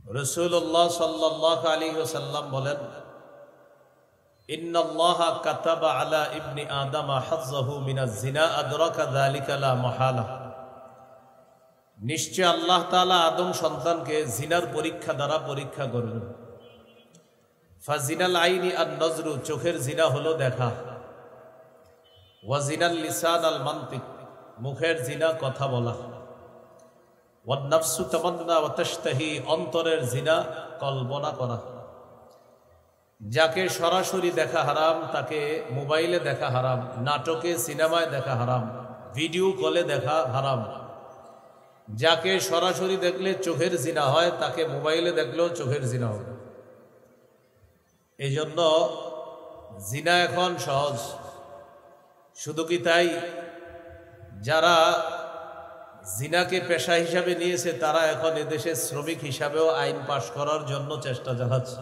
রাসূলুল্লাহ সাল্লাল্লাহু আলাইহি ওয়াসাল্লাম বলেন, ইন্নাল্লাহা কাতাবা আলা ইবনি আদম হাজ্জাহু মিনাজ জিনা আদরাকা যালিকা লা মাহালা। নিশ্চয় আল্লাহ তাআলা আদম সন্তানকে জিনার পরীক্ষা দ্বারা পরীক্ষা করবেন। ফাজিনাল আইনি আন নজরু, চোখের জিনা হলো দেখা। ওয়া জিনাল লিসান আল মানতিক, মুখের জিনা কথা বলা। ওয়ান নাফসু তামান্না ওয়া তাশতাহি, অন্তরের জিনা কল্পনা করা। যাকে সরাসরি দেখা হারাম তাকে মোবাইলে দেখা হারাম, নাটকে সিনেমায় দেখা হারাম, ভিডিও কলে দেখা হারাম। যাকে সরাসরি দেখলে চোখের জিনা হয় তাকে মোবাইলে দেখলেও চোখের জিনা হবে। এই জন্য জিনা এখন সহজ। শুধু কি তাই, যারা জিনাকে পেশা হিসাবে নিয়েছে তারা এখন এদেশে শ্রমিক হিসাবেও আইন পাশ করার জন্য চেষ্টা চালাচ্ছে।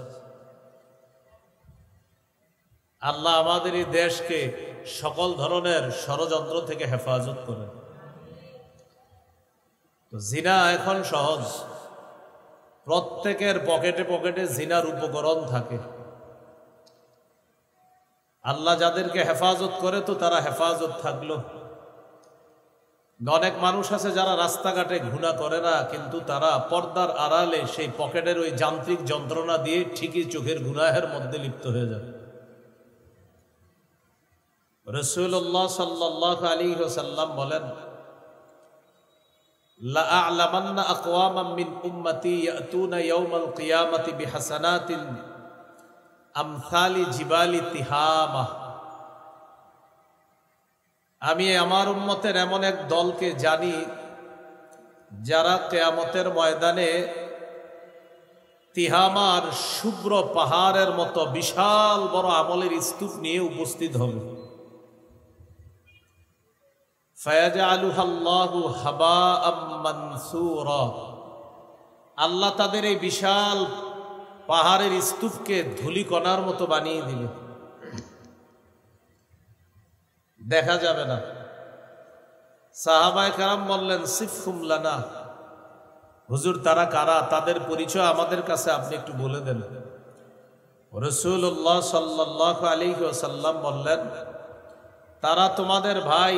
আল্লাহ আমাদের এই দেশকে সকল ধরনের ষড়যন্ত্র থেকে হেফাজত করেন। তো জিনা এখন সহজ, প্রত্যেকের পকেটে পকেটে জিনার উপকরণ থাকে। আল্লাহ যাদেরকে হেফাজত করে তো তারা হেফাজত থাকলো। অনেক মানুষ আছে যারা রাস্তাঘাটে ঘুণা করে না, কিন্তু তারা পর্দার আড়ালে সেই পকেটের ওই যান্ত্রিক যন্ত্রণা দিয়ে ঠিকই চোখের গুনাহের মধ্যে লিপ্ত হয়ে যায়। রাসূলুল্লাহ সাল্লাল্লাহু আলাইহি ওয়াসাল্লাম বলেন, লা আ'লামান্না আকওয়ামান মিন উম্মতি ইয়াতুনা ইয়াওমাল কিয়ামাতি বিহাসানাতিন আমসালি জিবালি তিহামা। আমি আমার উম্মতের এমন এক দলকে জানি যারা কিয়ামতের ময়দানে তিহামার শুভ্র পাহাড়ের মতো বিশাল বড় আমলের স্তূপ নিয়ে উপস্থিত হবে। ফায়াজআলুহাল্লাহু হাবাআম মানসুরা, আল্লাহ তাদের এই বিশাল পাহাড়ের স্তূপকে ধূলিকণার মতো বানিয়ে দিবে, দেখা যাবে না। সাহাবায়ে কেরাম বললেন, সিফহুম লানা, হুজুর তারা কারা, তাদের পরিচয় আমাদের কাছে আপনি একটু বলে দেন। রাসূলুল্লাহ সাল্লাল্লাহু আলাইহি ওয়াসাল্লাম বললেন, তারা তোমাদের ভাই,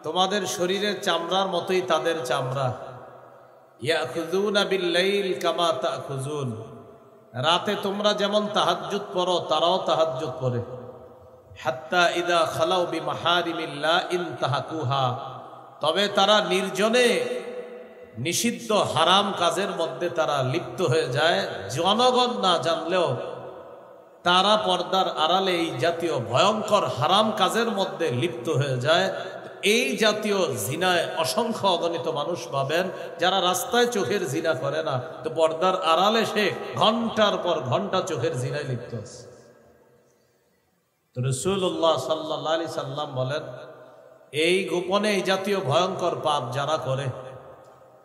তোমাদের শরীরের চামড়ার মতোই তাদের চামড়া। ইয়াখুযুনা বিল-লাইল কামা তাখুযুন, রাতে তোমরা যেমন তাহাজ্জুদ পড়ো তারাও তাহাজ্জুদ পড়ে। হাত্তা ইদা খালাউ বিমাহারিমিল্লাহ ইনতাহাকুহা, তবে তারা নির্জনে নিষিদ্ধ হারাম কাজের মধ্যে তারা লিপ্ত হয়ে যায়। জনগণ না জানলেও তারা পর্দার আড়ালে এই জাতীয় ভয়ঙ্কর হারাম কাজের মধ্যে লিপ্ত হয়ে যায়। এই জাতীয় জিনায় অসংখ্য অগণিত মানুষ পাবেন যারা রাস্তায় চোখের জিনা করে না, তো পর্দার আড়ালে সে ঘন্টার পর ঘন্টা চোখের জিনায় লিপ্ত আছে। তো রাসূলুল্লাহ সাল্লাল্লাহু আলাইহি সাল্লাম বলেন, এই গোপনে এই জাতীয় ভয়ঙ্কর পাপ যারা করে,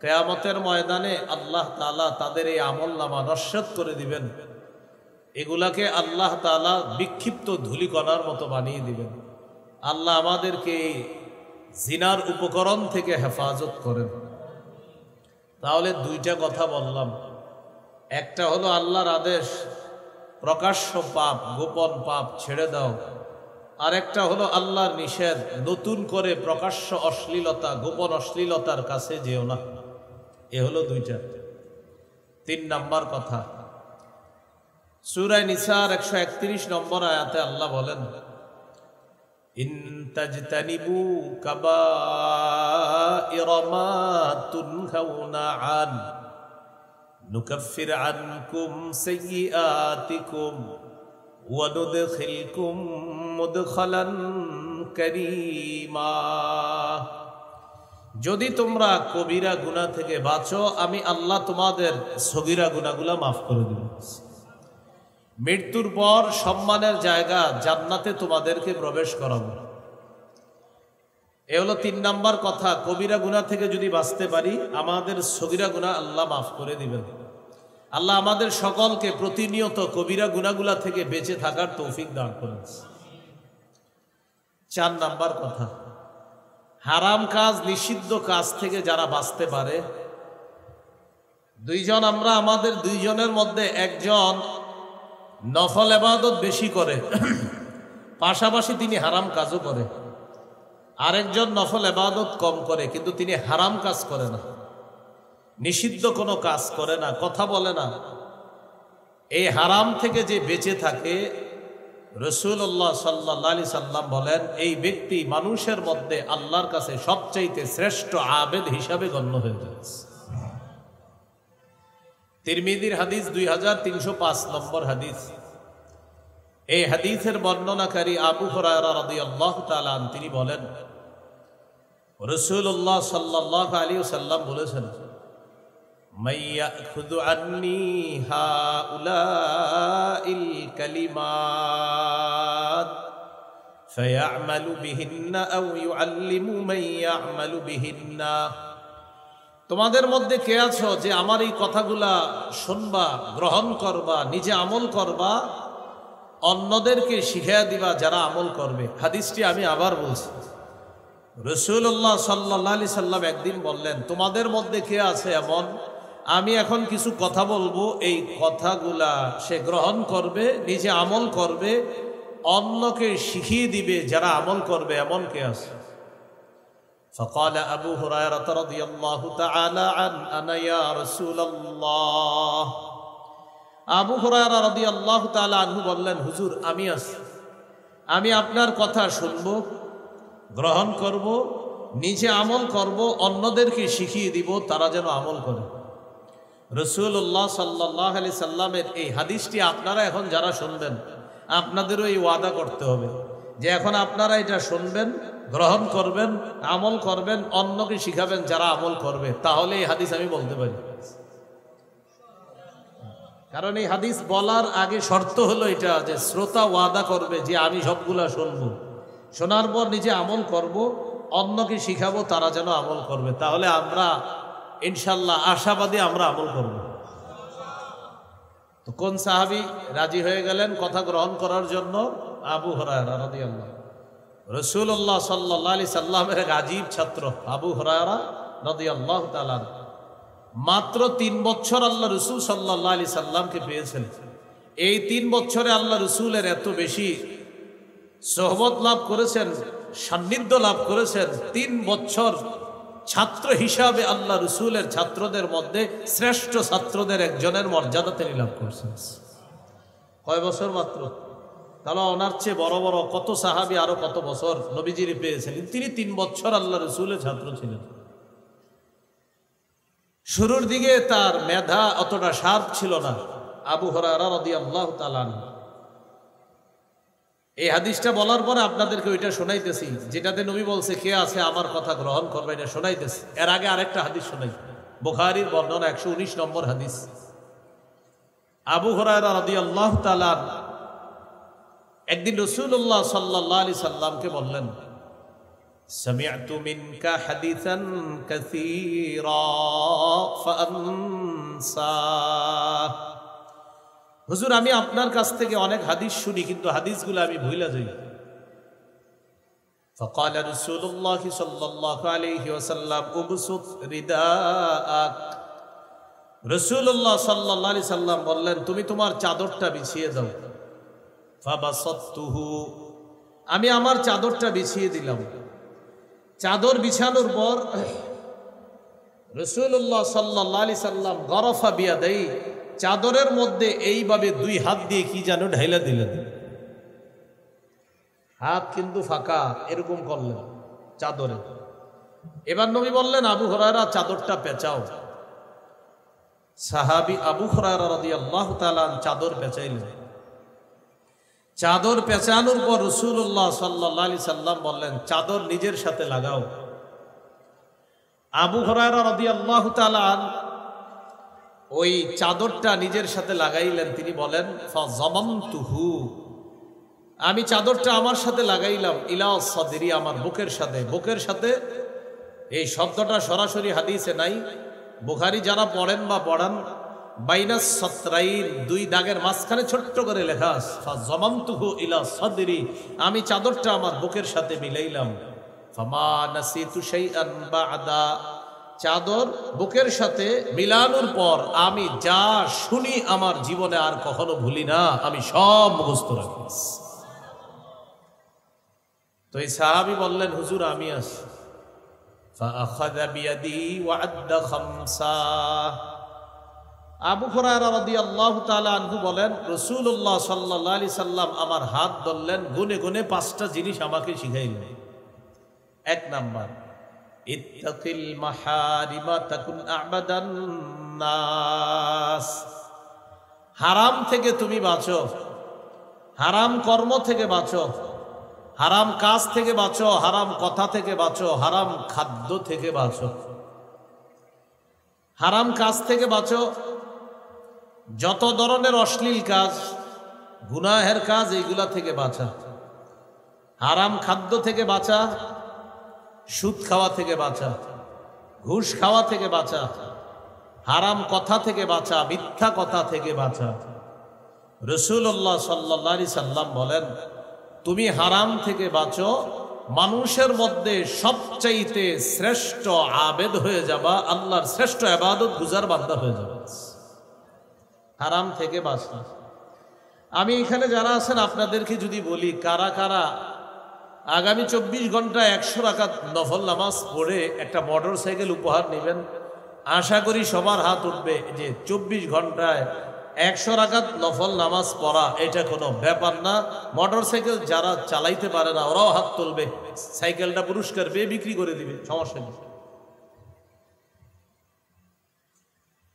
কিয়ামতের ময়দানে আল্লাহ তাআলা তাদের এই আমলনামা নস্যাৎ করে দিবেন। এগুলাকে আল্লাহ তাআলা বিক্ষিপ্ত ধূলিকণার মতো বানিয়ে দিবেন। আল্লাহ আমাদেরকে জিনার উপকরণ থেকে হেফাজত করেন। তাহলে দুইটা কথা বললাম, একটা হলো আল্লাহর আদেশ প্রকাশ্য পাপ গোপন পাপ ছেড়ে দাও, আর একটা হলো আল্লাহর নিষেধ নতুন করে প্রকাশ্য অশ্লীলতা গোপন অশ্লীলতার কাছে যেও না। এ হলো দুইটা। 3 নাম্বার কথা, সূরা নিসার 131 নম্বর আয়াতে আল্লাহ বলেন, ইন তাজতানিবু কাবাইরা মা তুনহাউনা আন নুকাফির আনকুম সাইয়্যাতিকুম ওয়া নুদখিলকুম মুদখালান কারীমা। যদি তোমরা কবিরা গুনাহ থেকে বাঁচো, আমি আল্লাহ তোমাদের সগীরা গুনাহগুলো মাফ করে দেব। মৃত্যুর পর সম্মানের জায়গা জান্নাতে তোমাদেরকে প্রবেশ করাবো। এ হলো 3 নাম্বার কথা। কবিরা গুনাহ থেকে যদি বাঁচতে পারি, আমাদের সগীরা গুনাহ আল্লাহ মাফ করে দিবেন। আল্লাহ আমাদের সকলকে প্রতিনিয়ত কবিরা গুনাহগুলা থেকে বেঁচে থাকার তৌফিক দান করেন। 4 নাম্বার কথা, হারাম কাজ নিষিদ্ধ কাজ থেকে যারা বাঁচতে পারে, দুইজন আমরা, আমাদের দুইজনের মধ্যে একজন নফল ইবাদত বেশি করে, পাশাপাশি তিনি হারাম কাজও করে। আরেকজন নফল ইবাদত কম করে, কিন্তু তিনি হারাম কাজ করে না, নিষিদ্ধ কোনো কাজ করে না, কথা বলে না। এই হারাম থেকে যে বেঁচে থাকে, রাসূলুল্লাহ সাল্লাল্লাহু আলাইহি সাল্লাম বলেন এই ব্যক্তি মানুষের মধ্যে আল্লাহর কাছে সবচাইতে শ্রেষ্ঠ আবেদ হিসাবে গণ্য হয়ে যাচ্ছে। তিরমিজির হাদিস 2305 নম্বর হাদিস। এই হাদিসের বর্ণনাকারী আবু হুরায়রা রাদিয়াল্লাহু তাআলা আনহু তিনি বলেন, রাসূলুল্লাহ সাল্লাল্লাহু আলাইহি ওয়াসাল্লাম বলেছেন, মাইয়াখুযু আন্নী হাউলাইল কালিমাত ফায়া'মালু বিহিন্না আও ইউআল্লিমু মান ইয়া'মালু বিহিন্না। তোমাদের মধ্যে কে আছো যে আমার এই কথাগুলা শুনবা, গ্রহণ করবা, নিজে আমল করবা, অন্যদেরকে শিখিয়ে দিবা যারা আমল করবে। হাদিসটি আমি আবার বলছি, রাসূলুল্লাহ সাল্লাল্লাহু আলাইহি সাল্লাম একদিন বললেন, তোমাদের মধ্যে কে আছে এমন, আমি এখন কিছু কথা বলবো, এই কথাগুলা সে গ্রহণ করবে, নিজে আমল করবে, অন্যকে শিখিয়ে দিবে যারা আমল করবে, এমন কে আছে? فقال أبو هريرة رضي الله تعالى عنه أنا يا رسول الله। আবু হুরায়রা রাদিয়াল্লাহু তাআলা আনহু বললেন, হুজুর আমি আছি, আমি আপনার কথা শুনব, গ্রহণ করব, নিজে আমল করব, অন্যদেরকে শিখিয়ে দিব তারা যেন আমল করে। রাসূলুল্লাহ সাল্লাল্লাহু আলাইহি সাল্লামের এই হাদিসটি আপনারা এখন যারা শুনবেন, আপনাদেরও এই ওয়াদা করতে হবে যে এখন আপনারা এটা শুনবেন, গ্রহণ করবেন, আমল করবেন, অন্যকে শিখাবেন যারা আমল করবে, তাহলে এই হাদিস আমি বলতে পারি। কারণ এই হাদিস বলার আগে শর্ত হলো এটা যে শ্রোতা ওয়াদা করবে যে আমি সবগুলা শুনবো, শোনার পর নিজে আমল করব, অন্যকে শিখাবো তারা যেন আমল করবে। তাহলে আমরা ইনশাল্লাহ আশাবাদী আমরা আমল করব। তো কোন সাহাবী রাজি হয়ে গেলেন কথা গ্রহণ করার জন্য? আবু হুরায়রা রাদিয়াল্লাহু। রাসূলুল্লাহ সাল্লাল্লাহু আলাইহি সাল্লামের এক আজীব ছাত্র আবু হুরায়রা রাদিয়াল্লাহু তাআলা মাত্র 3 বছর আল্লাহ রাসূল সাল্লাল্লাহু আলাইহি সাল্লামকে পেয়েছেন। এই 3 বছরে আল্লাহ রাসূলের এত বেশি সোহবত লাভ করেছেন, সান্নিধ্য লাভ করেছেন। 3 বছর ছাত্র হিসাবে আল্লাহ রাসূলের ছাত্রদের মধ্যে শ্রেষ্ঠ ছাত্রদের একজনের মর্যাদা তিনি লাভ করেছেন। কয় বছর মাত্র? তাহলে ওনার চেয়ে বড় বড় কত সাহাবী আরো কত বছর নবীজির পেয়েছেন, তিনি 3 বছর আল্লাহ রাসূলের ছাত্র ছিলেন। শুরুর দিকে তার মেধা অতটা শার্প ছিল না। আবু হুরায়রা রাদিয়াল্লাহু তাআলা আনহু এই হাদিসটা বলার পরে আপনাদেরকে ওইটা শোনাইতেছি যেটাতে নবী বলছে কে আছে আমার কথা গ্রহণ করবে, এটা শোনাইতেছি। এর আগে আরেকটা হাদিস শোনাই, বুখারীর বর্ণনা 119 নম্বর হাদিস। আবু হুরায়রা রাদিয়াল্লাহু তাআলা একদিন রাসূলুল্লাহ সাল্লাল্লাহু আলাইহি সাল্লামকে বললেন, সামি'তু মিনকা হাদিসান কাসীরা ফাআনসা। হুজুর আমি আপনার কাছ থেকে অনেক হাদিস শুনি, কিন্তু হাদিসগুলো আমি ভুলে যাই। فقال رسول الله صلى الله عليه وسلم ابسط رداءك। রাসূলুল্লাহ সাল্লাল্লাহু আলাইহি সাল্লাম বললেন, তুমি তোমার চাদরটা বিছিয়ে দাও। ফাবাসাততুহু, আমি আমার চাদরটা বিছিয়ে দিলাম। চাদর বিছানোর পর রাসূলুল্লাহ সাল্লাল্লাহু আলাইহি সাল্লাম গরফা বিয়াদাই, চাদরের মধ্যে এইভাবে 2 হাত দিয়ে কি যেন ঢাইলা দিলেন। হাত কিন্তু ফাঁকা, এরকম করলেন চাদরে। এবার নবী বললেন, আবু হুরায়রা চাদরটা পেঁচাও। সাহাবী আবু হুরায়রা রাদিয়াল্লাহু তাআলা চাদর পেঁচাইলেন। চাদর পেঁচানোর পর রাসূলুল্লাহ সাল্লাল্লাহু আলাইহি সাল্লাম বললেন, চাদর নিজের সাথে লাগাও। আবু হুরায়রা রাদিয়াল্লাহু তাআলা ওই চাদরটা নিজের সাথে লাগাইলেন। তিনি বলেন, ফাযামামতুহু, আমি চাদরটা আমার সাথে লাগাইলাম। ইলা সাদরি, আমার বুকের সাথে। বুকের সাথে এই শব্দটা সরাসরি হাদিসে নাই। বুখারী যারা পড়েন বা পড়ান, বাইনাস সাতরাইন, 2 দাগের মাঝখানে ছোট্ট করে লেখা আছে, ফাযামামতুহু ইলা সাদরি, আমি চাদরটা আমার বুকের সাথে মিলাইলাম। ফামা নাসিতু শাইআন বা'দা, চাদর বুকের সাথে মিলানোর পর আমি যা শুনি আমার জীবনে আর কখনো ভুলি না, আমি সব মুখস্থ রাখি। তো এই সাহাবী বললেন, হুজুর আমি আছি। ফাআখাযা বিয়াদি ওয়া'আদ্দা খামসা। আবু হুরায়রা রাদিয়াল্লাহু তাআলা আনহু বলেন, রাসূলুল্লাহ সাল্লাল্লাহু আলাইহি সাল্লাম আমার হাত ধরলেন, গুনে গুনে 5টা জিনিস আমাকে শিখাইলেন। 1 নাম্বার, ইত্তাকিল মাহারিমা তাকুন আ'বাদান নাস। হারাম থেকে তুমি বাঁচো, হারাম কর্ম থেকে বাঁচো, হারাম কাজ থেকে বাঁচো, হারাম কথা থেকে বাঁচো, হারাম খাদ্য থেকে বাঁচো। হারাম কাজ থেকে বাঁচো, যত ধরনের অশ্লীল কাজ, গুনাহের কাজ, এইগুলা থেকে বাঁচা। হারাম খাদ্য থেকে বাঁচা, সুদ খাওয়া থেকে বাঁচা, ঘুষ খাওয়া থেকে বাঁচা, হারাম কথা থেকে বাঁচা, মিথ্যা কথা থেকে বাঁচা। রাসূলুল্লাহ সাল্লাল্লাহু আলাইহি সাল্লাম বলেন, তুমি হারাম থেকে বাঁচো, মানুষের মধ্যে সবচাইতে শ্রেষ্ঠ আবেদ হয়ে যাবা, আল্লাহর শ্রেষ্ঠ ইবাদত গুজার বান্দা হয়ে যাবে। হারাম থেকে বাঁচা। আমি এখানে যারা আছেন আপনাদেরকে যদি বলি, কারা কারা আগামী 24 ঘন্টায় 100 রাকাত নফল নামাজ পড়ে একটা মোটর সাইকেল উপহার নেবেন? আশা করি সবার হাত উঠবে যে 24 ঘন্টায় 100 রাকাত নফল নামাজ পড়া এটা কোনো ব্যাপার না। মোটর সাইকেল যারা চালাইতে পারে না ওরাও হাত তুলবে, সাইকেলটা পুরস্কার পেয়ে বিক্রি করে দিবে, সমস্যা নেই।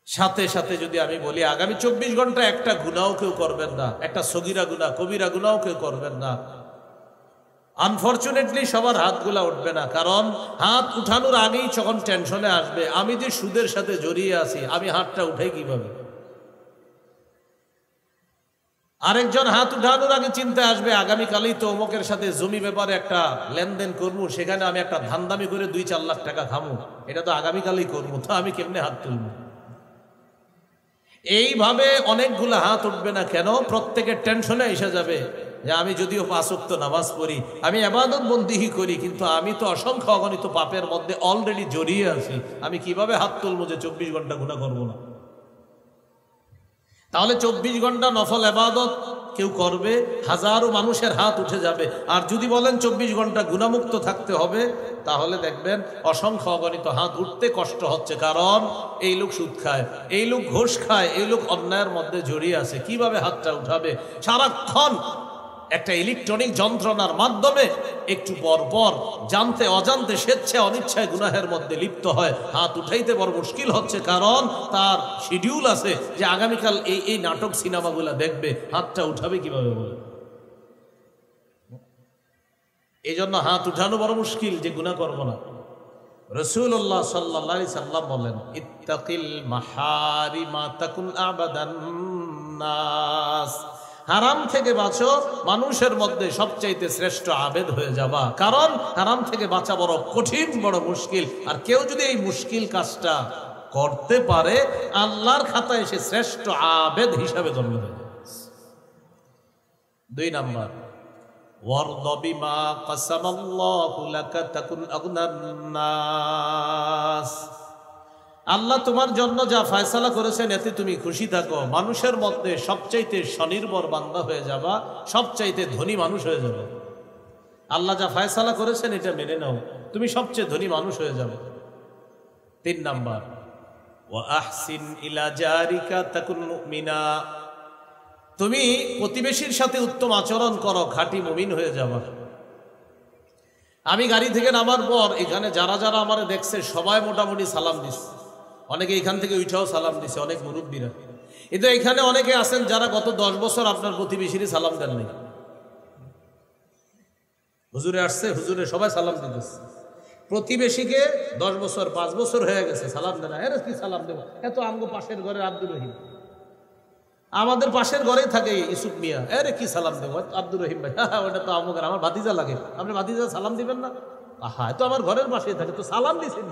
সাথে সাথে যদি আমি বলি আগামী 24 ঘন্টা একটা গুনাও কেউ করবেন না, একটা সগীরা গুনাহ কবিরা গুনাও কেউ করবেন না। আনফরচুনেটলি সবার হাতগুলা উঠবে না, কারণ হাত উঠানোর আগেই যখন টেনশনে আসবে আমি যে সুদের সাথে জড়িয়ে আছি, আমি হাতটা উঠাই কিভাবে। আরেকজন হাত উঠানোর আগে চিন্তা আসবে আগামীকালই তো অমুকের সাথে জমি ব্যাপারে একটা লেনদেন করবো, সেখানে আমি একটা ধান্দামি করে 2-4 লাখ টাকা খামু, এটা তো আগামীকালই করবো, তো আমি কেমনে হাত তুলবো। এইভাবে অনেকগুলো হাত উঠবে না কেন? প্রত্যেকের টেনশনে এসে যাবে যে আমি যদিও 5 ওয়াক্ত নামাজ পড়ি, আমি ইবাদত বন্দিহি করি, কিন্তু আমি তো অসংখ্য অগণিত পাপের মধ্যে অলরেডি জড়িয়ে আছি, আমি কিভাবে হাত তুলবো যে 24 ঘন্টা গুনাহ করবো না। তাহলে 24 ঘন্টা নফল ইবাদত কেউ করবে, হাজারো মানুষের হাত উঠে যাবে। আর যদি বলেন 24 ঘন্টা গুনাহমুক্ত থাকতে হবে, তাহলে দেখবেন অসংখ্য অগণিত হাত উঠতে কষ্ট হচ্ছে, কারণ এই লোক সুদ খায়, এই লোক ঘুষ খায়, এই লোক অন্যায়ের মধ্যে জড়িয়ে আছে। কিভাবে হাতটা উঠাবে? সারাক্ষণ একটা ইলেকট্রনিক যন্ত্রণার মাধ্যমে একটু পর পর জানতে অজান্তে স্বেচ্ছায় অনিচ্ছায় গুনাহের মধ্যে লিপ্ত হয়, হাত উঠাইতে বড় মুশকিল হচ্ছে, কারণ তার শিডিউল আছে যে আগামীকাল এই নাটক সিনেমাগুলো দেখবে, হাতটা উঠাবে কিভাবে বলে। এই জন্য হাত উঠানো বড় মুশকিল যে গুনাহ করব না। রাসূলুল্লাহ সাল্লাল্লাহু আলাইহি সাল্লাম বলেন, ইত্তাকিল মাহারিমা তাকুন আবাদান নাস। হারাম থেকে বাঁচো, মানুষের মধ্যে সবচাইতে শ্রেষ্ঠ আবেদ হয়ে যাবা, কারণ হারাম থেকে বাঁচা বড় কঠিন, বড় মুশকিল। আর কেউ যদি এই মুশকিল কাজটা করতে পারে, আল্লাহর খাতায় সে শ্রেষ্ঠ আবেদ হিসাবে গণ্য হয়ে যাবে। 2 নাম্বার, ওয়ারদ বিমা কাসামাল্লাহু লাকা তাকুন আগনান নাস। আল্লাহ তোমার জন্য যা ফয়সালা করেছেন এতে তুমি খুশি থাকো, মানুষের মধ্যে সবচাইতে স্বনির্ভর বান্দা হয়ে যাবা, সবচাইতে ধনী মানুষ হয়ে যাবে। আল্লাহ যা ফয়সালা করেছেন এটা মেনে নাও, তুমি সবচেয়ে ধনী মানুষ হয়ে যাবে। 3 নাম্বার, ওয়া আহসিন ইলা জারিকা তাকুন মুমিনা। তুমি প্রতিবেশীর সাথে উত্তম আচরণ করো, খাঁটি মুমিন হয়ে যাবা। আমি গাড়ি থেকে নামার পর এখানে যারা যারা আমার দেখছে সবাই মোটামুটি সালাম দিচ্ছে, অনেকে এখান থেকে উঠাও সালাম দিছে, অনেক মুরব্বীরা। কিন্তু এখানে অনেকে আছেন যারা গত 10 বছর আপনার প্রতিবেশীরই সালাম দেন নাই। হুজুরে আসছে, হুজুরে সবাই সালাম দিতেছে, প্রতিবেশীকে 10 বছর 5 বছর হয়ে গেছে সালাম দেন না। এর কি সালাম দেবো? এত আমগো পাশের ঘরের আব্দুর রহিম, আমাদের পাশের ঘরেই থাকে ইউসুফ মিয়া, এর কি সালাম দেবো? আব্দুর রহিম ভাই, ওটা তো আমার ভাতিজা লাগে, আপনি ভাতিজা সালাম দিবেন না? আহা, তো আমার ঘরের পাশেই থাকে, তো সালাম দিছেন,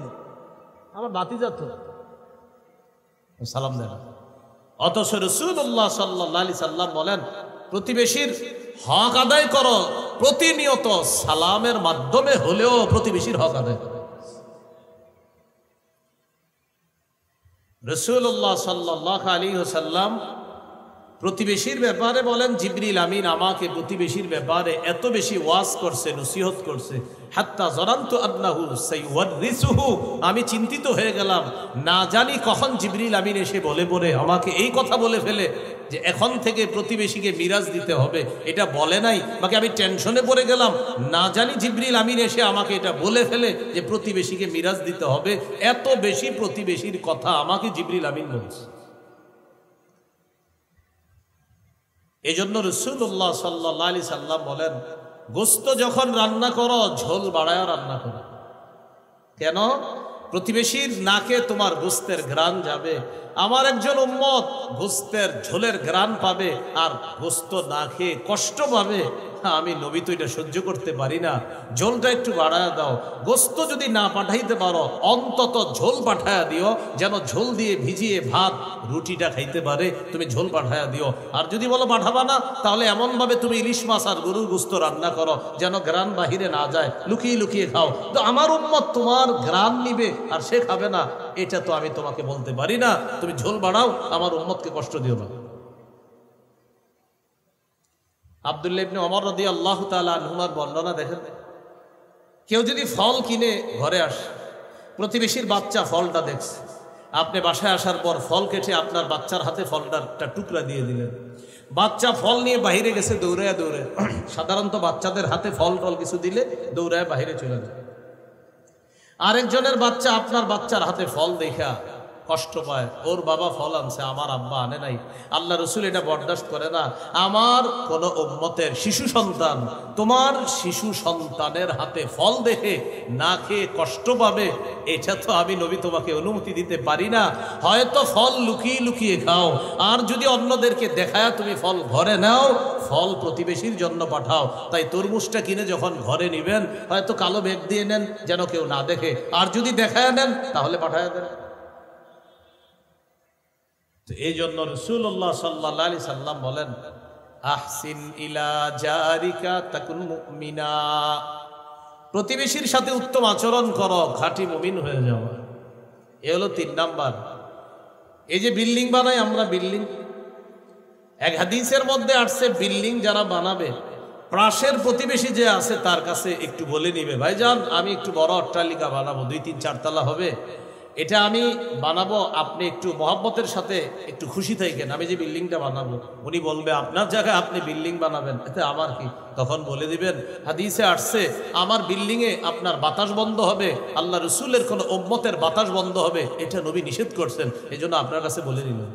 আমার ভাতিজা তো সালাম দেন। অথচ রাসূলুল্লাহ সাল্লাল্লাহু আলাইহি সাল্লাম বলেন, প্রতিবেশীর হক আদায় করো, প্রতিনিয়ত সালামের মাধ্যমে হলেও প্রতিবেশীর হক আদায় করো। রাসূলুল্লাহ সাল্লাল্লাহু আলাইহি ওয়াসাল্লাম প্রতিবেশীর ব্যাপারে বলেন, জিবরিল আমিন আমাকে প্রতিবেশীর ব্যাপারে এত বেশি ওয়াজ করছে, নসিহত করছে, হাত্তা জরান্তু আন্নাহু সাইওয়ারিসুহু, আমি চিন্তিত হয়ে গেলাম, না জানি কখন জিবরিল আমিন এসে বলে পড়ে আমাকে এই কথা বলে ফেলে যে এখন থেকে প্রতিবেশীকে মিরাজ দিতে হবে। এটা বলে নাই, বাকি আমি টেনশনে পড়ে গেলাম, না জানি জিবরিল আমিন এসে আমাকে এটা বলে ফেলে যে প্রতিবেশীকে মিরাজ দিতে হবে। এত বেশি প্রতিবেশীর কথা আমাকে জিবরিল আমিন বলছে। এই জন্য রাসূলুল্লাহ সাল্লাল্লাহু আলাইহি সাল্লাম বলেন, গোস্ত যখন রান্না করো ঝোল বাড়ায় রান্না করো। কেন? প্রতিবেশীর নাকে তোমার গোস্তের ঘ্রাণ যাবে, আমার একজন উম্মত গোস্তের ঝোলের ঘ্রাণ পাবে আর গোস্ত না খেয়ে কষ্ট পাবে। আমি নবী তো এটা সহ্য করতে পারি না, ঝোলটা একটু বাড়ায় দাও। গোস্ত যদি না পাঠাইতে পারো অন্তত ঝোল পাঠায়া দিও, যেন ঝোল দিয়ে ভিজিয়ে ভাত রুটিটা খাইতে পারে, তুমি ঝোল পাঠায়া দিও। আর যদি বলো পাঠাবা না, তাহলে এমনভাবে তুমি ইলিশ মাছ আর গরুর গোস্ত রান্না করো যেন ঘ্রাণ বাহিরে না যায়, লুকিয়ে লুকিয়ে খাও। তো আমার উম্মত তোমার ঘ্রাণ নিবে আর সে খাবে না, এটা তো আমি তোমাকে বলতে পারি না। তুমি ঝোল বাড়াও, আমার উম্মতকে কষ্ট দিও না। আব্দুল্লাহ ইবনে ওমর রাদিয়াল্লাহু তাআলা আনহুমার বর্ণনা দেখেন, কেউ যদি ফল কিনে ঘরে আসে, প্রতিবেশীর বাচ্চা ফলটা দেখছে, আপনি বাসায় আসার পর ফল কেটে আপনার বাচ্চার হাতে ফলটার একটা টুকরা দিয়ে দিলেন, বাচ্চা ফল নিয়ে বাইরে গেছে দৌড়ায় দৌড়ে। সাধারণত বাচ্চাদের হাতে ফল টল কিছু দিলে দৌড়ায় বাইরে চলে যায়। আরেকজনের বাচ্চা আপনার বাচ্চার হাতে ফল দেখা কষ্ট পায়, ওর বাবা ফল আনছে আমার আব্বা আনে নাই। আল্লাহ রসুল এটা বরদাস্ত করে না। আমার কোন উম্মতের শিশু সন্তান তোমার শিশু সন্তানের হাতে ফল দেখে না খেয়ে কষ্ট পাবে, এটা তো আমি নবী তোমাকে অনুমতি দিতে পারি না। হয়তো ফল লুকিয়ে লুকিয়ে খাও, আর যদি অন্যদেরকে দেখায় তুমি ফল ঘরে নাও, ফল প্রতিবেশীর জন্য পাঠাও। তাই তরমুজটা কিনে যখন ঘরে নিবেন হয়তো কালো ব্যাগ দিয়ে নেন যেন কেউ না দেখে, আর যদি দেখায় নেন তাহলে পাঠায় দেন। এই জন্য রাসূলুল্লাহ সাল্লাল্লাহু আলাইহি সাল্লাম বলেন, আহসিন ইলা জারিকা তাকুন মুমিনা, প্রতিবেশীর সাথে উত্তম আচরণ করো, খাঁটি মুমিন হয়ে যাও। এ হলো 3 নাম্বার। এই যে বিল্ডিং বানাই আমরা, বিল্ডিং, এক হাদিসের মধ্যে আসছে বিল্ডিং যারা বানাবে পাশের প্রতিবেশী যে আছে তার কাছে একটু বলে নিবে, ভাইজান আমি একটু বড় অট্টালিকা বানাবো, 2-3-4 তলা হবে, এটা আমি বানাবো, আপনি একটু মহব্বতের সাথে একটু খুশি থাকেন, আমি যে বিল্ডিংটা বানাবো। উনি বলবে আপনার জায়গায় আপনি বিল্ডিং বানাবেন, এতে আমার কি? তখন বলে দিবেন হাদিসে আসছে আমার বিল্ডিংয়ে আপনার বাতাস বন্ধ হবে, আল্লাহ রসুলের কোন উম্মতের বাতাস বন্ধ হবে, এটা নবী নিষেধ করছেন, এই জন্য আপনার কাছে বলে দিলেন।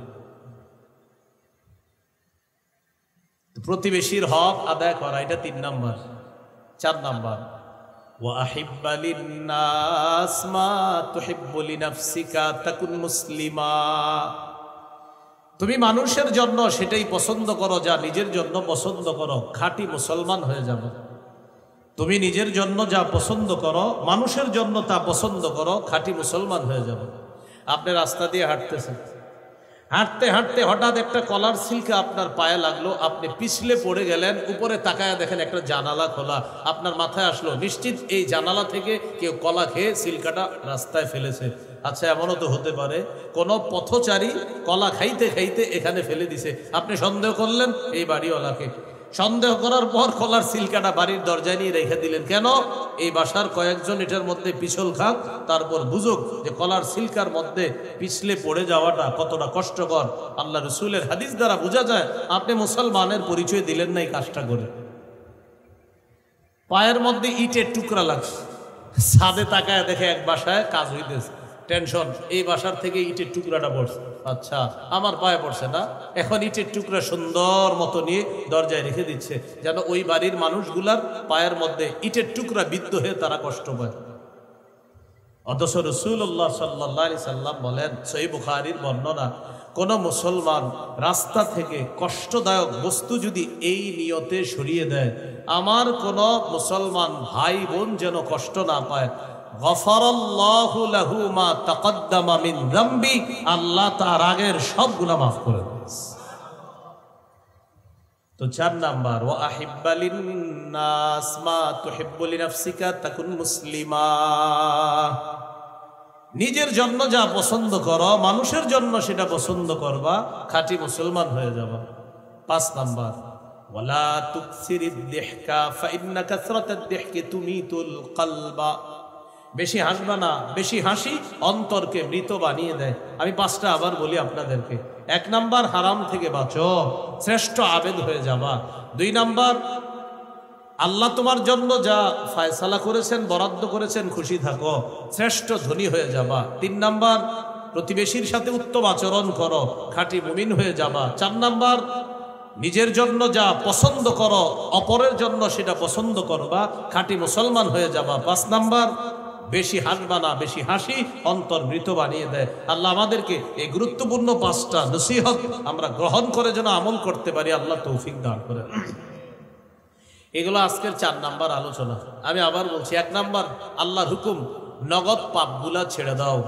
প্রতিবেশীর হক আদায় করা, এটা 3 নাম্বার। 4 নাম্বার, ওয়াহিব্বা লিন্নাস মা তুহিব্বু লিনাফসিকা তাকুন মুসলিমা, তুমি মানুষের জন্য সেটাই পছন্দ করো যা নিজের জন্য পছন্দ করো, খাঁটি মুসলমান হয়ে যাবে। তুমি নিজের জন্য যা পছন্দ করো মানুষের জন্য তা পছন্দ করো, খাঁটি মুসলমান হয়ে যাবে। আপনি রাস্তা দিয়ে হাঁটতেছেন, হাঁটতে হাঁটতে হঠাৎ একটা কলার সিল্ক আপনার পায়ে লাগলো, আপনি পিছলে পড়ে গেলেন, উপরে তাকায় দেখেন একটা জানালা খোলা, আপনার মাথায় আসলো নিশ্চিত এই জানালা থেকে কেউ কলা খেয়ে সিল্কাটা রাস্তায় ফেলেছে। আচ্ছা, এমনও তো হতে পারে কোনো পথচারী কলা খাইতে খাইতে এখানে ফেলে দিছে, আপনি সন্দেহ করলেন এই বাড়িওয়ালাকে, সন্দেহ করার পর কলার সিল্কাটা বাড়ির দরজায় নিয়ে রেখে দিলেন। কেন? এই বাসার কয়েকজন এটার মধ্যে পিছল খাক, তারপর বুঝুক যে কলার সিল্কার মধ্যে পিছলে পড়ে যাওয়াটা কতটা কষ্টকর। আল্লাহ রসুলের হাদিস দ্বারা বোঝা যায় আপনি মুসলমানের পরিচয় দিলেন না এই কাজটা করে। পায়ের মধ্যে ইটের টুকরা লাগছে, ছাদে তাকায় দেখে এক বাসায় কাজ হইতেছে, টেনশন, এই বাসার থেকে ইটের টুকরাটা পড়ছে, আচ্ছা আমার পায়ে পড়ছে না, এখন ইটের টুকরা সুন্দর মতো নিয়ে দরজায় রেখে দিচ্ছে যেন ওই বাড়ির মানুষগুলার পায়ের মধ্যে ইটের টুকরা বিদ্ধ হয়ে তারা কষ্ট পায়। অথচ রাসূলুল্লাহ সাল্লাল্লাহু আলাইহি সাল্লাম বলেন, সহিহ বুখারীর বর্ণনা, কোন মুসলমান রাস্তা থেকে কষ্টদায়ক বস্তু যদি এই নিয়তে সরিয়ে দেয় আমার কোন মুসলমান ভাই বোন যেন কষ্ট না পায়, গফারাল্লাহু লাহু মা তাকদ্দামা মিন যামবি, আল্লাহ তার আগের সব গুনাহ মাফ করে দেন। তো 4 নাম্বার, ওয়া আহিব্বা লিন্নাস মা তুহিব্বু লিনাফসিকা তাকুন মুসলিমা, নিজের জন্য যা পছন্দ করো মানুষের জন্য সেটা পছন্দ করবা, খাঁটি মুসলমান হয়ে যাবা। 5 নাম্বার, ওয়ালা তুকসিরিদ দিহকা ফাইন্না কাসরাতাদ দিহকি তুমিতুল কলবা। বেশি হাসবা না, বেশি হাসি অন্তরকে মৃত বানিয়ে দেয়। আমি 5টা আবার বলি আপনাদেরকে। 1 নাম্বার, হারাম থেকে বাঁচো, শ্রেষ্ঠ আবেদ হয়ে যাবা। 2 নাম্বার, আল্লাহ তোমার জন্য যা ফয়সালা করেছেন, বরাদ্দ করেছেন, খুশি থাকো, শ্রেষ্ঠ ধনী হয়ে যাবা। 3 নাম্বার, প্রতিবেশীর সাথে উত্তম আচরণ করো, খাঁটি মুমিন হয়ে যাবা। 4 নাম্বার, নিজের জন্য যা পছন্দ করো অপরের জন্য সেটা পছন্দ করবা, খাঁটি মুসলমান হয়ে যাবা। 5 নাম্বার, বেশি হাসবা না, বেশি হাসি অন্তর মৃত বানিয়ে দেয়। আল্লাহ আমাদেরকে এই গুরুত্বপূর্ণ 5টা নসিহত আমরা গ্রহণ করে যেন আমল করতে পারি, আল্লাহ তৌফিক দান করেন। এগুলো আজকের 4 নাম্বার আলোচনা। আমি আবার বলছি, 1 নাম্বার, আল্লাহর হুকুম, নগদ পাপগুলা ছেড়ে দাও।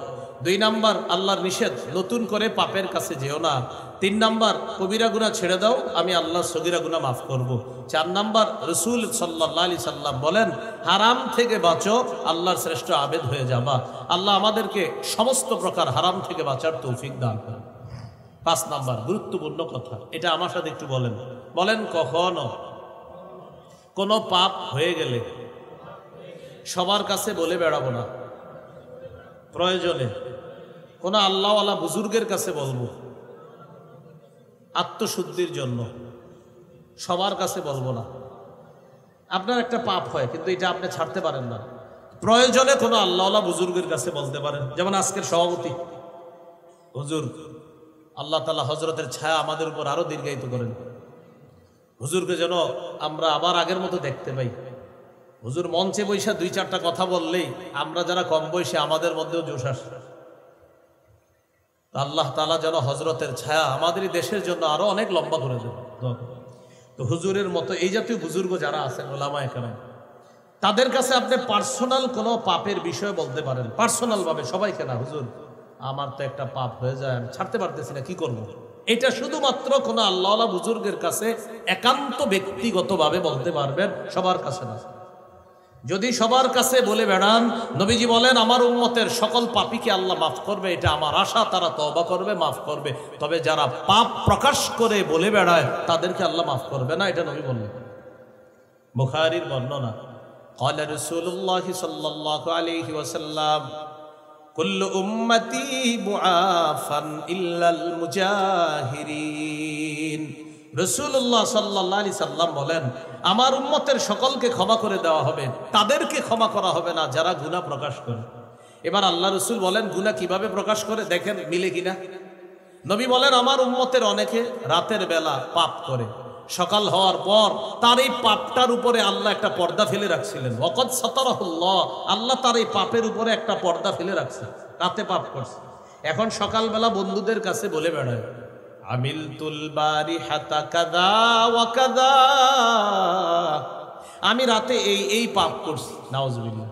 2 নাম্বার, আল্লাহর নিষেধ, নতুন করে পাপের কাছে যেও না। 3 নাম্বার, কবিরা গুনাহ ছেড়ে দাও, আমি আল্লাহ সগীরা গুনাহ মাফ করব। 4 নাম্বার, রাসূল সাল্লাল্লাহু আলাইহি সাল্লাম বলেন, হারাম থেকে বাঁচো, আল্লাহর শ্রেষ্ঠ আবেদ হয়ে যাবা। আল্লাহ আমাদেরকে সমস্ত প্রকার হারাম থেকে বাঁচার তৌফিক দান করেন। 5 নাম্বার গুরুত্বপূর্ণ কথা, এটা আমার সাথে একটু বলেন। কখনো কোনো পাপ হয়ে গেলে সবার কাছে বলে বেড়াবো না, প্রয়োজনে কোনো আল্লাহওয়ালা বুজুর্গের কাছে বলবো, আত্মশুদ্ধির জন্য। সবার কাছে বলবো না। আপনার একটা পাপ হয় কিন্তু এটা আপনি ছাড়তে পারেন না, প্রয়োজনে কোনো আল্লাহওয়ালা বুজুর্গের কাছে বলতে পারেন। যেমন আজকের সভাপতি হুজুর, আল্লাহ তাআলা হযরতের ছায়া আমাদের উপর আরো দীর্ঘায়িত করেন। হুজুরকে যেন আমরা আবার আগের মতো দেখতে পাই। হুজুর মঞ্চে বৈশা 2-4টা কথা বললেই আমরা যারা কম বয়সী আমাদের মধ্যেও জোশ আসে। আল্লাহ তাআলা যেন হযরতের ছায়া আমাদের দেশের জন্য আরো অনেক লম্বা করে দেন। তো হুজুরের মতো এই জাতীয় বুজুর্গ যারা আছেন, ওলামায়ে কেরাম, তাদের কাছে আপনি পার্সোনাল কোনো পাপের বিষয় বলতে পারেন, পার্সোনাল ভাবে, সবাইকে না। হুজুর আমার তো একটা পাপ হয়ে যায়, আমি ছাড়তে পারতেছি না, কি করবো? এটা শুধুমাত্র কোনো আল্লাহওয়ালা বুজুর্গের কাছে একান্ত ব্যক্তিগতভাবে বলতে পারবেন, সবার কাছে না। যদি সবার কাছে বলে বেড়ান, নবীজি বলেন আমার উম্মতের সকল পাপীকে আল্লাহ মাফ করবে, এটা আমার আশা, তারা তওবা করবে, মাফ করবে। তবে যারা পাপ প্রকাশ করে বলে বেড়ায় তাদেরকে আল্লাহ মাফ করবে না, এটা নবী বললেন। বুখারীর বর্ণনা, ক্বালা রাসূলুল্লাহ সাল্লাল্লাহু আলাইহি ওয়াসাল্লাম, কুল্লু উম্মতি মুআফান ইল্লাল মুজাহিরিন। রাসূলুল্লাহ সাল্লাল্লাহু আলাইহি সাল্লাম বলেন, আমার উম্মতের সকলকে ক্ষমা করে দেওয়া হবে, তাদেরকে ক্ষমা করা হবে না যারা গুনাহ প্রকাশ করে। এবার আল্লাহ রাসূল বলেন গুনাহ কিভাবে প্রকাশ করে, দেখেন মিলে কিনা। নবী বলেন আমার উম্মতের অনেকে রাতের বেলা পাপ করে, সকাল হওয়ার পর তার এই পাপটার উপরে আল্লাহ একটা পর্দা ফেলে রাখছিলেন। ওয়াকাদ সাতারাহুল্লাহ, আল্লাহ তার এই পাপের উপরে একটা পর্দা ফেলে রাখছে, রাতে পাপ করছে। এখন সকালবেলা বন্ধুদের কাছে বলে বেড়ায়, আমিলতুল বারিহাতা কাযা ওয়া কাযা, আমি রাতে এই পাপ করছি, নাউজুবিল্লাহ।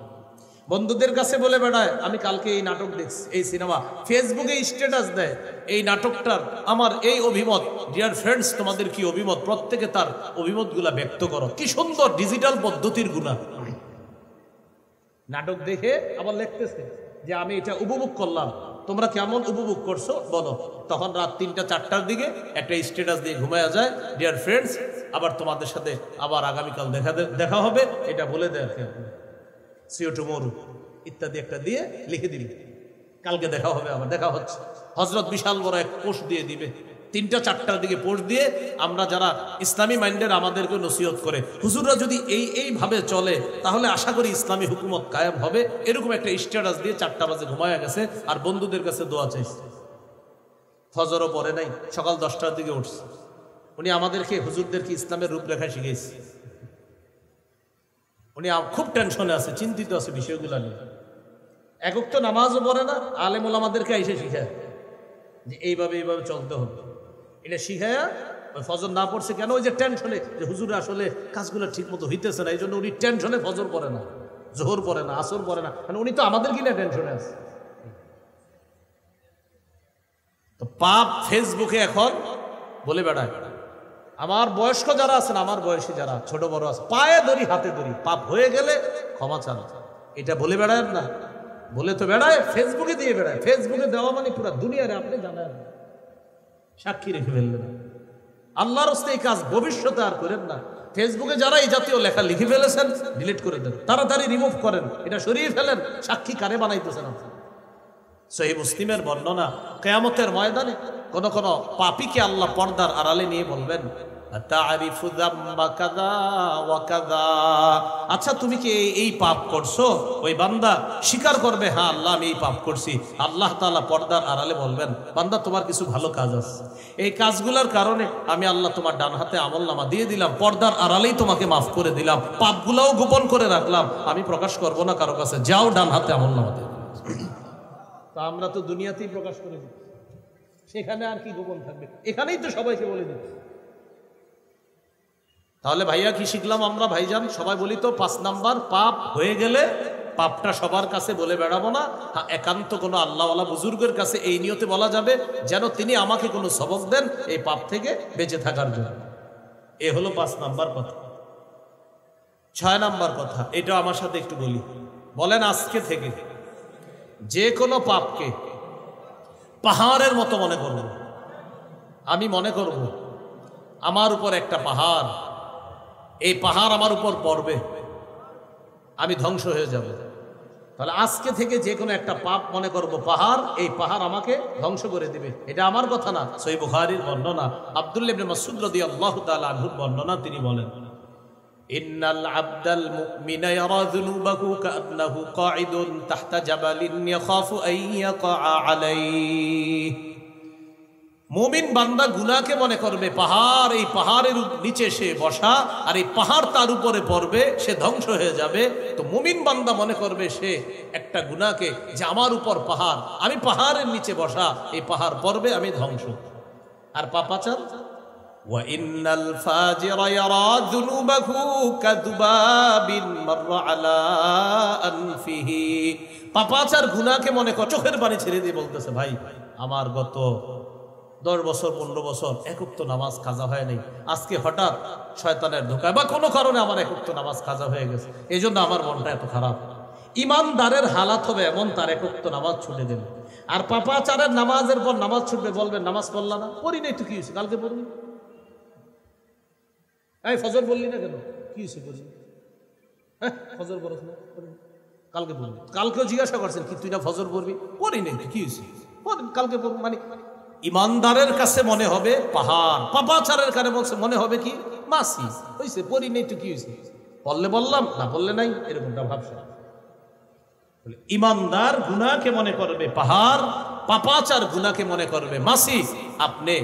বন্ধুদের কাছে বলে বেড়ায় আমি কালকে এই নাটক দেখছি, এই সিনেমা, ফেসবুকে স্ট্যাটাস দেয় এই নাটকটার আমার এই অভিমত। ডিয়ার ফ্রেন্ডস, তোমাদের কি অভিমত? প্রত্যেকে তার অভিমতগুলা ব্যক্ত করো। কি সুন্দর ডিজিটাল পদ্ধতির গুনাহ। নাটক দেখে আবার লিখতেছে যে আমি এটা উপভোগ করলাম, তোমরা কেমন উপভোগ করছো বলো। তখন রাত 3টা-4টার দিকে একটা স্ট্যাটাস দিয়ে ঘুমায়া যায়, ডিয়ার ফ্রেন্ডস আবার তোমাদের সাথে আবার আগামীকাল দেখা হবে, এটা বলে দেয় সি ইউ টুমরো ইত্যাদি একটা দিয়ে লিখে দিবি, কালকে দেখা হবে, আবার দেখা হচ্ছে। হযরত বিশাল বড় এক পোস্ট দিয়ে দিবে, 3টা-4টার দিকে পোস্ট দিয়ে। আমরা যারা ইসলামী মাইন্ডের আমাদেরকে নসিহত করে, হুজুররা যদি এইভাবে চলে তাহলে আশা করি ইসলামী হুকুমত কায়েম হবে। এরকম একটা স্ট্যাটাস দিয়ে 4টা বাজে ঘুমায়া গেছে আর বন্ধুদের কাছে দোয়া চাইছে। ফজরও পড়ে নাই, সকাল 10টার দিকে উঠছে। উনি আমাদেরকে হুজুরদেরকে ইসলামের রূপরেখা শিখেছে। উনি খুব টেনশনে আছে, চিন্তিত আছে বিষয়গুলো নিয়ে। একক তো নামাজও পড়ে না, আলেম ওলামাদেরকে এসে শিখায় যে এইভাবে চলতে হবে। এটা শিখায়া ওই ফজর না পড়ছে কেন, ওই যে টেনশনে যে হুজুর আসলে কাজগুলো ঠিক মতো হইতেছে না, এই জন্য উনি টেনশনে ফজর পড়ে না, জোহর পড়ে না, আসর পড়ে না, মানে উনি তো আমাদের কিনা টেনশনে আছে। তো পাপ ফেসবুকে এখন বলে বেড়ায়। আমার বয়স্ক যারা আছেন, আমার বয়সী যারা ছোট বড় আছে, পায়ে ধরি হাতে ধরি, পাপ হয়ে গেলে ক্ষমা চান, এটা বলে বেড়ায় না। বলে তো বেড়ায়, ফেসবুকে দিয়ে বেড়ায়। ফেসবুকে দেওয়া মানে পুরো দুনিয়ারে আপনি জানেন, সাক্ষী রেখে ফেললেন। আল্লাহর হস্তে এই কাজ ভবিষ্যতে আর করেন না। ফেসবুকে যারা এই জাতীয় লেখা লিখে ফেলেছেন ডিলিট করে দেন, তাড়াতাড়ি রিমুভ করেন, এটা সরিয়ে ফেলেন। সাক্ষী কারে বানাইতেছেন আপনি? সহিহ মুসলিমের বর্ণনা, কিয়ামতের ময়দানে কোন কোন পাপীকে আল্লাহ পর্দার আড়ালে নিয়ে বলবেন, তারিফু যাম্বা কাযা ওয়া কাযা, আচ্ছা তুমি কি এই পাপ করছো? ওই বান্দা স্বীকার করবে, হ্যাঁ আল্লাহ আমি এই পাপ করছি। আল্লাহ তাআলা পর্দার আড়ালে বলবেন, বান্দা তোমার কিছু ভালো কাজ আছে, এই কাজগুলোর কারণে আমি আল্লাহ তোমার ডান হাতে আমলনামা দিয়ে দিলাম, পর্দার আড়ালেই তোমাকে মাফ করে দিলাম, পাপগুলোও গোপন করে রাখলাম, আমি প্রকাশ করব না কারো কাছে, যাও ডান হাতে আমলনামা দিয়ে দিলাম। তা আমরা তো দুনিয়াতেই প্রকাশ করে দিই, সেখানে আর কি গোপন থাকবে? এখানেই তো সবাইকে বলে দিই। তাহলে ভাইয়া কি শিখলাম আমরা? ভাইজান সবাই বলি তো 5 নাম্বার, পাপ হয়ে গেলে পাপটা সবার কাছে বলে বেড়াবো না। একান্ত কোনো আল্লাহওয়ালা বুজুর্গের কাছে এই নিয়তে বলা যাবে যেন তিনি আমাকে কোনো সবক দেন এই পাপ থেকে বেঁচে থাকার জন্য। এ হলো 5 নাম্বার কথা। 6 নাম্বার কথা, এটা আমার সাথে একটু বলি। বলেন, আজকে থেকে যে কোনো পাপকে পাহাড়ের মতো মনে করব। আমি মনে করব আমার উপর একটা পাহাড়, এই পাহাড় আমার উপর পড়বে, আমি ধ্বংস হয়ে যাব। তাহলে আজকে থেকে যে কোনো একটা পাপ মনে করব পাহাড়, এই পাহাড় আমাকে ধ্বংস করে দিবে। এটা আমার কথা না, সহিহ বুখারীর বর্ণনা, আব্দুল্লাহ ইবনে মাসউদ রাদিয়াল্লাহু তাআলা আনহুর বর্ণনা। তিনি বলেন, ইন্নাল আবদাল মুমিনা ইয়ারা যুনুবাহু কাআন্নাহু কাঈদুন তাহতা জাবালিন ইয়াখাফু আন ইয়াকা আলাইহি। মুমিন বান্দা গুনাহকে মনে করবে পাহাড়, এই পাহাড়ের নিচে সে বসা, আর এই পাহাড় তার উপরে পড়বে, সে ধ্বংস হয়ে যাবে। তো মুমিন বান্দা মনে করবে সে একটা গুনাহকে, যে আমার উপর পাহাড়, আমি পাহাড়ের নিচে বসা, এই পাহাড় পড়বে, আমি ধ্বংস। আর পাপাচার, ওয়া ইন্নাল ফাজিরা ইয়ারা যুনুবাহু কাযুবাবিন মাররা আলা আনফিহি। পাপাচার গুনাহকে মনে কর, চোখের পানি ছেড়ে দিয়ে বলতেছে, ভাই আমার গত 10 বছর 15 বছর এক ওয়াক্ত নামাজ কাজা হয় নাই, আজকে হঠাৎ শয়তানের ধোঁকায় বা কোনো কারণে আমার এক ওয়াক্ত নামাজ কাজা হয়ে গেছে, এই জন্য আমার মনটা এত খারাপ। ইমানদারের হালাত হবে এমন, তার এক ওয়াক্ত নামাজ ছুটে দেবে। আর পাপাচারের নামাজের পর নামাজ ছুটবে, বলবেন নামাজ পড়লা না? পড়ি নাই তো কি হয়েছে, কালকে পড়বি। এই ফজর বললি না কেন? কি হয়েছে পড়ি? হ্যাঁ ফজর পড়ছ না, কালকে পড়বি। কালকেও জিজ্ঞাসা করছেন কি তুই না ফজর পড়বি? পড়ি নাই তো কি হয়েছে, কালকে পড়বি। মানে ইমানদারের কাছে মনে হবে পাহাড়, পাপাচারের কাছে মনে হবে কি মাসি। হয়েছে পড়ি নেই তো কি হয়েছে, বললে বললাম, না বললে নাই, এরকমটা ভাবছে। ইমানদার গুনাহকে মনে করবে পাহাড়, পাপাচার গুনাহকে মনে করবে মাসি। আপনি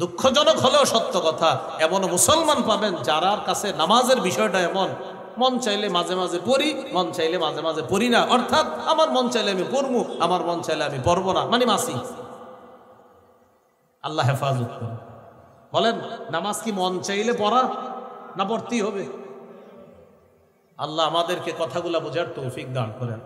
দুঃখজনক হলেও সত্য কথা, এমন মুসলমান পাবেন যারার কাছে নামাজের বিষয়টা এমন, মন চাইলে মাঝে মাঝে পড়ি, মন চাইলে মাঝে মাঝে পড়ি না। অর্থাৎ আমার মন চাইলে আমি পড়বো, আমার মন চাইলে আমি পড়বো না, মানে মাসি। আল্লাহ হেফাজত করেন। বলেন, নামাজ কি মন চাইলে পড়া না পড়তেই হবে? আল্লাহ আমাদেরকে কথাগুলা বোঝার তৌফিক দান করেন।